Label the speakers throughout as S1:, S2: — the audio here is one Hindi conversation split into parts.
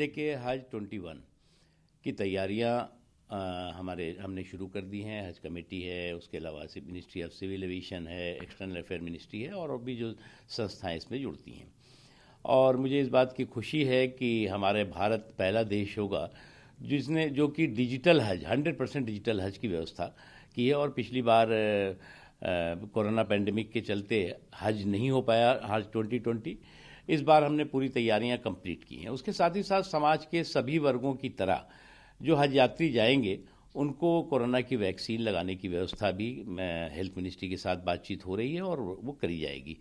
S1: देखिए हज 21 की तैयारियां हमने शुरू कर दी हैं। हज कमेटी है, उसके अलावा मिनिस्ट्री ऑफ सिविल एविएशन है, एक्सटर्नल अफेयर मिनिस्ट्री है और भी जो संस्थाएं इसमें जुड़ती हैं। और मुझे इस बात की खुशी है कि हमारे भारत पहला देश होगा जो कि डिजिटल हज 100% डिजिटल हज की व्यवस्था की है। और पिछली बार कोरोना पेंडेमिक के चलते हज नहीं हो पाया, हज 2020। इस बार हमने पूरी तैयारियां कंप्लीट की हैं। उसके साथ ही साथ समाज के सभी वर्गों की तरह जो हज यात्री जाएंगे उनको कोरोना की वैक्सीन लगाने की व्यवस्था भी हेल्थ मिनिस्ट्री के साथ बातचीत हो रही है और वो करी जाएगी।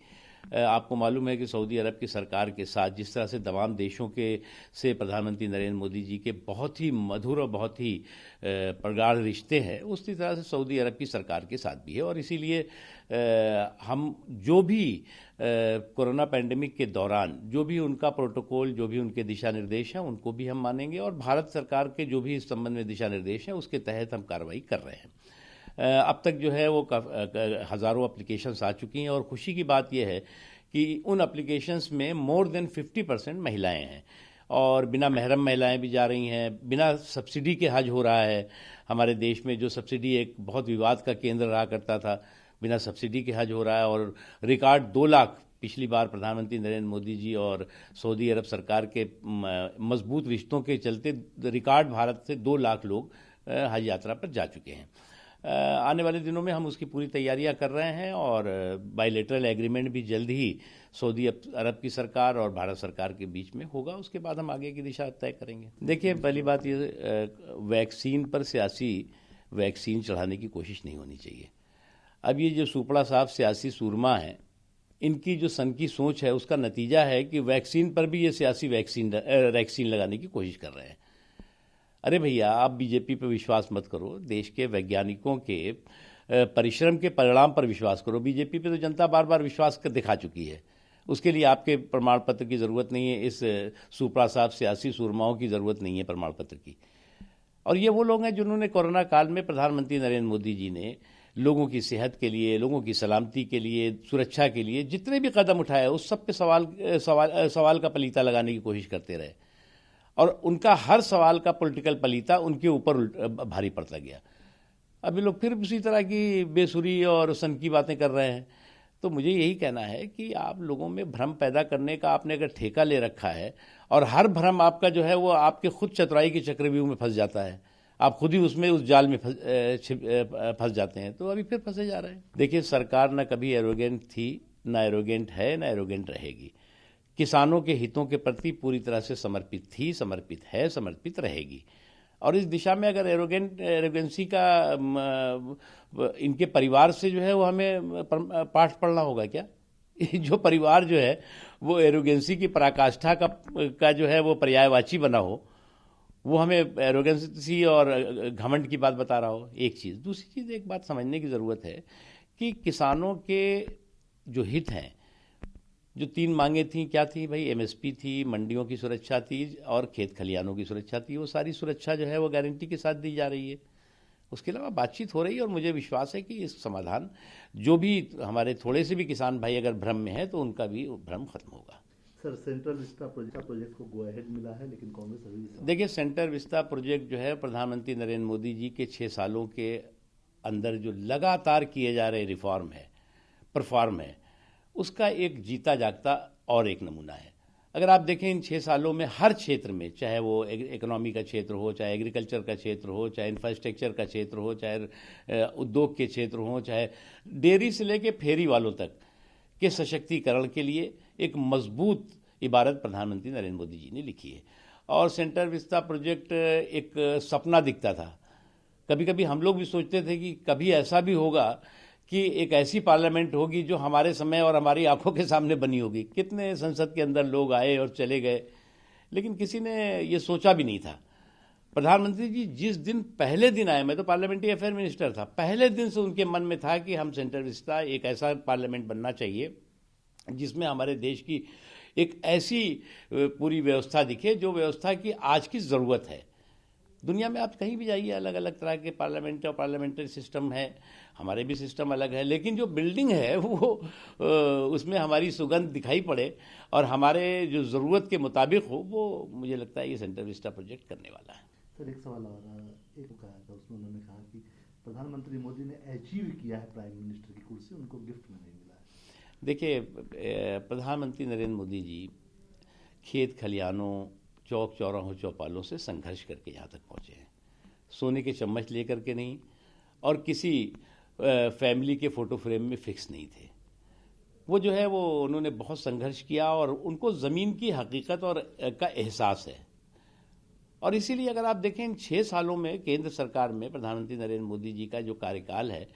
S1: आपको मालूम है कि सऊदी अरब की सरकार के साथ जिस तरह से तमाम देशों के से प्रधानमंत्री नरेंद्र मोदी जी के बहुत ही मधुर और बहुत ही प्रगाढ़ रिश्ते हैं, उसी तरह से सऊदी अरब की सरकार के साथ भी है। और इसीलिए हम जो भी कोरोना पैंडेमिक के दौरान जो भी उनका प्रोटोकॉल, जो भी उनके दिशा निर्देश हैं, उनको भी हम मानेंगे और भारत सरकार के जो भी इस संबंध में दिशा निर्देश हैं उसके तहत हम कार्रवाई कर रहे हैं। अब तक जो है वो हज़ारों एप्लीकेशंस आ चुकी हैं और खुशी की बात यह है कि उन एप्लीकेशंस में मोर देन 50% महिलाएं हैं और बिना महरम महिलाएं भी जा रही हैं। बिना सब्सिडी के हज हो रहा है। हमारे देश में जो सब्सिडी एक बहुत विवाद का केंद्र रहा करता था, बिना सब्सिडी के हज हो रहा है और रिकॉर्ड 2 लाख पिछली बार प्रधानमंत्री नरेंद्र मोदी जी और सऊदी अरब सरकार के मजबूत रिश्तों के चलते रिकॉर्ड भारत से 2 लाख लोग हज यात्रा पर जा चुके हैं। आने वाले दिनों में हम उसकी पूरी तैयारियां कर रहे हैं और बायलैटरल एग्रीमेंट भी जल्द ही सऊदी अरब की सरकार और भारत सरकार के बीच में होगा। उसके बाद हम आगे की दिशा तय करेंगे। देखिए, पहली बात ये, वैक्सीन पर सियासी वैक्सीन चढ़ाने की कोशिश नहीं होनी चाहिए। अब ये जो सुपड़ा साहब सियासी सूरमा हैं, इनकी जो सन की सोच है उसका नतीजा है कि वैक्सीन पर भी ये सियासी वैक्सीन लगाने की कोशिश कर रहे हैं। अरे भैया, आप बीजेपी पर विश्वास मत करो, देश के वैज्ञानिकों के परिश्रम के परिणाम पर विश्वास करो। बीजेपी पे तो जनता बार बार विश्वास कर दिखा चुकी है। उसके लिए आपके प्रमाण पत्र की ज़रूरत नहीं है, इस सुपड़ा साहब सियासी सूरमाओं की ज़रूरत नहीं है प्रमाण पत्र की। और ये वो लोग हैं जिन्होंने कोरोना काल में प्रधानमंत्री नरेंद्र मोदी जी ने लोगों की सेहत के लिए, लोगों की सलामती के लिए, सुरक्षा के लिए जितने भी कदम उठाए उस सब पे सवाल का पलीता लगाने की कोशिश करते रहे और उनका हर सवाल का पॉलिटिकल पलीता उनके ऊपर भारी पड़ता गया। अभी लोग फिर उसी तरह की बेसुरी और सन की बातें कर रहे हैं। तो मुझे यही कहना है कि आप लोगों में भ्रम पैदा करने का आपने अगर ठेका ले रखा है और हर भ्रम आपका जो है वो आपके खुद चतुराई के चक्रव्यूह में फंस जाता है, आप खुद ही उसमें उस जाल में फंस जाते हैं, तो अभी फिर फंसे जा रहे हैं। देखिए, सरकार न कभी एरोगेंट थी, न एरोगेंट है, न एरोगेंट रहेगी। किसानों के हितों के प्रति पूरी तरह से समर्पित थी, समर्पित है, समर्पित रहेगी। और इस दिशा में अगर एरोगेंसी का इनके परिवार से जो है वो हमें पाठ पढ़ना होगा क्या? जो परिवार जो है वो एरोगेंसी की पराकाष्ठा का जो है वो पर्यायवाची बना हो, वो हमें एरोगेंसी और घमंड की बात बता रहा हो, एक चीज़। दूसरी चीज़, एक बात समझने की ज़रूरत है कि किसानों के जो हित हैं, जो 3 मांगे थी, क्या थी भाई? एमएसपी थी, मंडियों की सुरक्षा थी और खेत खलिहानों की सुरक्षा थी। वो सारी सुरक्षा जो है वो गारंटी के साथ दी जा रही है। उसके अलावा बातचीत हो रही है और मुझे विश्वास है कि इस समाधान, जो भी हमारे थोड़े से भी किसान भाई अगर भ्रम में है तो उनका भी भ्रम खत्म होगा।
S2: सर, सेंट्रल विस्टा प्रोजेक्ट को गो अहेड मिला है, लेकिन कांग्रेस अभी...
S1: देखिए, सेंट्रल विस्टा प्रोजेक्ट जो है प्रधानमंत्री नरेंद्र मोदी जी के 6 सालों के अंदर जो लगातार किए जा रहे परफॉर्म है, उसका एक जीता जागता और एक नमूना है। अगर आप देखें इन 6 सालों में हर क्षेत्र में, चाहे वो इकोनॉमी का क्षेत्र हो, चाहे एग्रीकल्चर का क्षेत्र हो, चाहे इंफ्रास्ट्रक्चर का क्षेत्र हो, चाहे उद्योग के क्षेत्र हो, चाहे डेयरी से लेके फेरी वालों तक के सशक्तिकरण के लिए एक मजबूत इबारत प्रधानमंत्री नरेंद्र मोदी जी ने लिखी है। और सेंट्रल विस्टा प्रोजेक्ट एक सपना दिखता था। कभी कभी हम लोग भी सोचते थे कि कभी ऐसा भी होगा कि एक ऐसी पार्लियामेंट होगी जो हमारे समय और हमारी आंखों के सामने बनी होगी। कितने संसद के अंदर लोग आए और चले गए, लेकिन किसी ने ये सोचा भी नहीं था। प्रधानमंत्री जी जिस दिन पहले दिन आए, मैं तो पार्लियामेंट्री अफेयर मिनिस्टर था, पहले दिन से उनके मन में था कि हम सेंट्रल विस्टा एक ऐसा पार्लियामेंट बनना चाहिए जिसमें हमारे देश की एक ऐसी पूरी व्यवस्था दिखे जो व्यवस्था की आज की ज़रूरत है। दुनिया में आप कहीं भी जाइए, अलग अलग तरह के पार्लियामेंट और पार्लियामेंट्री सिस्टम है, हमारे भी सिस्टम अलग है, लेकिन जो बिल्डिंग है वो उसमें हमारी सुगंध दिखाई पड़े और हमारे जो ज़रूरत के मुताबिक हो, वो मुझे लगता है ये सेंट्रल विस्टा प्रोजेक्ट करने वाला है।
S2: सर एक सवाल और एक कहा था, उसमें उन्होंने कहा कि प्रधानमंत्री मोदी ने अचीव किया है प्राइम मिनिस्टर की कुर्सी, उनको गिफ्ट में नहीं मिला है।
S1: देखिए, प्रधानमंत्री नरेंद्र मोदी जी खेत खलियानों, चौक चौराहों, चौपालों से संघर्ष करके यहाँ तक पहुँचे हैं, सोने के चम्मच लेकर के नहीं, और किसी फैमिली के फ़ोटो फ्रेम में फिक्स नहीं थे। वो जो है वो उन्होंने बहुत संघर्ष किया और उनको ज़मीन की हकीकत और का एहसास है। और इसीलिए अगर आप देखें इन 6 सालों में केंद्र सरकार में प्रधानमंत्री नरेंद्र मोदी जी का जो कार्यकाल है,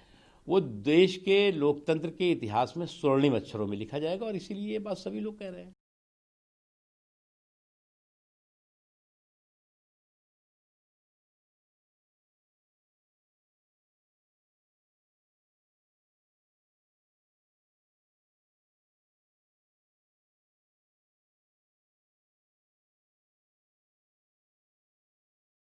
S1: वो देश के लोकतंत्र के इतिहास में स्वर्णिम अक्षरों में लिखा जाएगा, और इसीलिए ये बात सभी लोग कह रहे हैं।